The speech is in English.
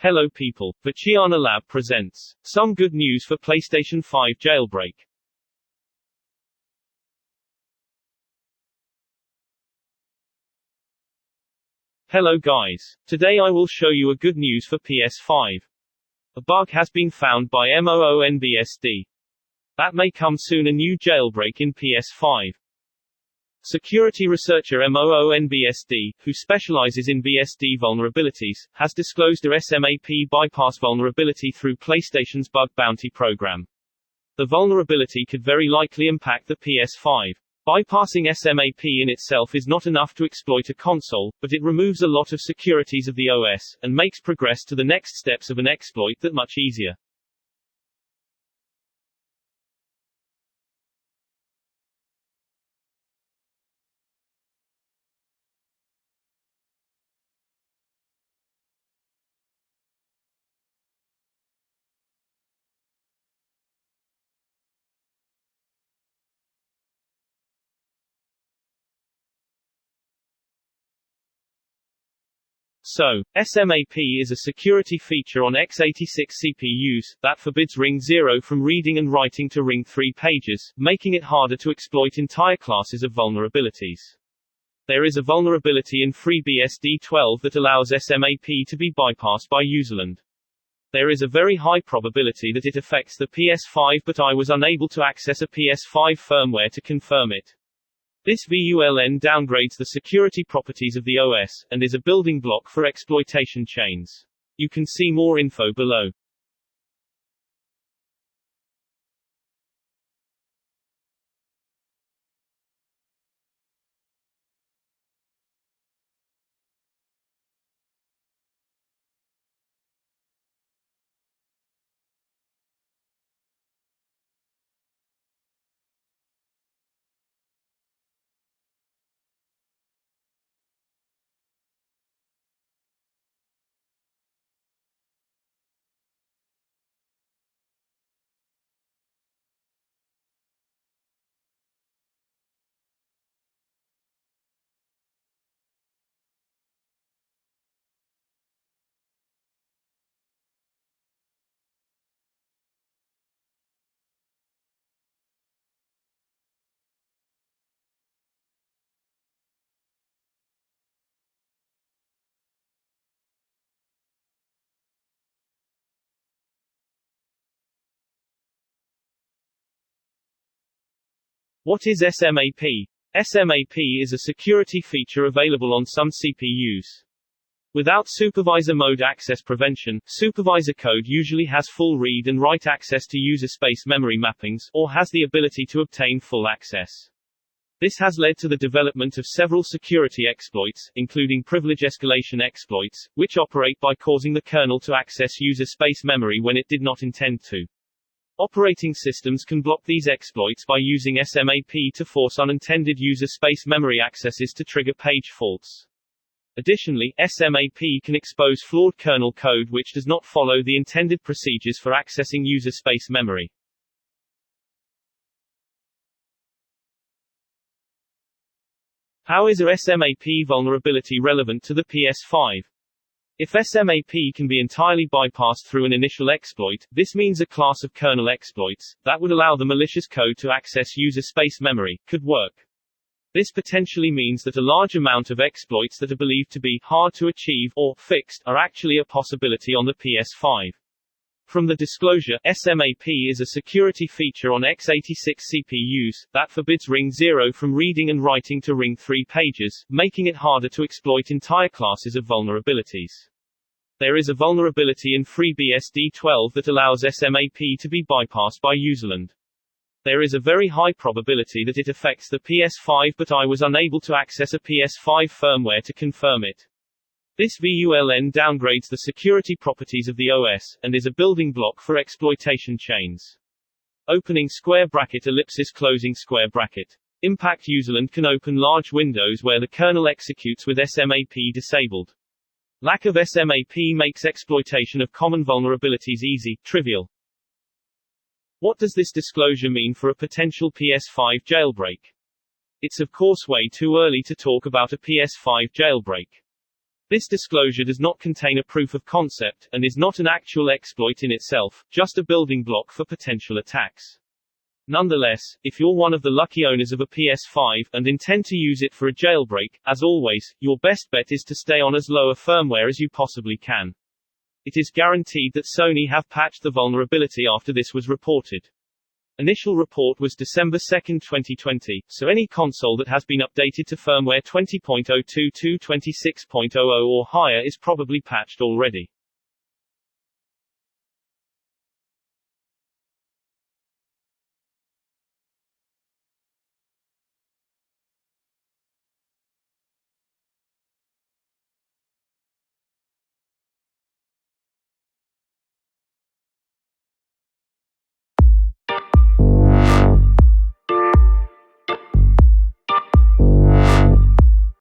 Hello people, Vachiana Lab presents some good news for PlayStation 5 Jailbreak. Hello guys. Today I will show you a good news for PS5. A bug has been found by MOONBSD. That may come soon, a new jailbreak in PS5. Security researcher MOONBSD, who specializes in BSD vulnerabilities, has disclosed a SMAP bypass vulnerability through PlayStation's bug bounty program. The vulnerability could very likely impact the PS5. Bypassing SMAP in itself is not enough to exploit a console, but it removes a lot of securities of the OS, and makes progress to the next steps of an exploit that much easier. So, SMAP is a security feature on x86 CPUs that forbids Ring 0 from reading and writing to Ring 3 pages, making it harder to exploit entire classes of vulnerabilities. There is a vulnerability in FreeBSD 12 that allows SMAP to be bypassed by userland. There is a very high probability that it affects the PS5, but I was unable to access a PS5 firmware to confirm it. This VULN downgrades the security properties of the OS, and is a building block for exploitation chains. You can see more info below. What is SMAP? SMAP is a security feature available on some CPUs. Without supervisor mode access prevention, supervisor code usually has full read and write access to user space memory mappings, or has the ability to obtain full access. This has led to the development of several security exploits, including privilege escalation exploits, which operate by causing the kernel to access user space memory when it did not intend to. Operating systems can block these exploits by using SMAP to force unintended user space memory accesses to trigger page faults. Additionally, SMAP can expose flawed kernel code which does not follow the intended procedures for accessing user space memory. How is a SMAP vulnerability relevant to the PS5? If SMAP can be entirely bypassed through an initial exploit, this means a class of kernel exploits, that would allow the malicious code to access user space memory, could work. This potentially means that a large amount of exploits that are believed to be hard to achieve or fixed are actually a possibility on the PS5. From the disclosure, SMAP is a security feature on x86 CPUs that forbids Ring 0 from reading and writing to Ring 3 pages, making it harder to exploit entire classes of vulnerabilities. There is a vulnerability in FreeBSD 12 that allows SMAP to be bypassed by userland. There is a very high probability that it affects the PS5, but I was unable to access a PS5 firmware to confirm it. This VULN downgrades the security properties of the OS, and is a building block for exploitation chains. Opening square bracket ellipsis closing square bracket. Impact userland can open large windows where the kernel executes with SMAP disabled. Lack of SMAP makes exploitation of common vulnerabilities easy, trivial. What does this disclosure mean for a potential PS5 jailbreak? It's of course way too early to talk about a PS5 jailbreak. This disclosure does not contain a proof of concept, and is not an actual exploit in itself, just a building block for potential attacks. Nonetheless, if you're one of the lucky owners of a PS5, and intend to use it for a jailbreak, as always, your best bet is to stay on as low a firmware as you possibly can. It is guaranteed that Sony have patched the vulnerability after this was reported. Initial report was December 2, 2020, so any console that has been updated to firmware 20.02 to 26.00 or higher is probably patched already.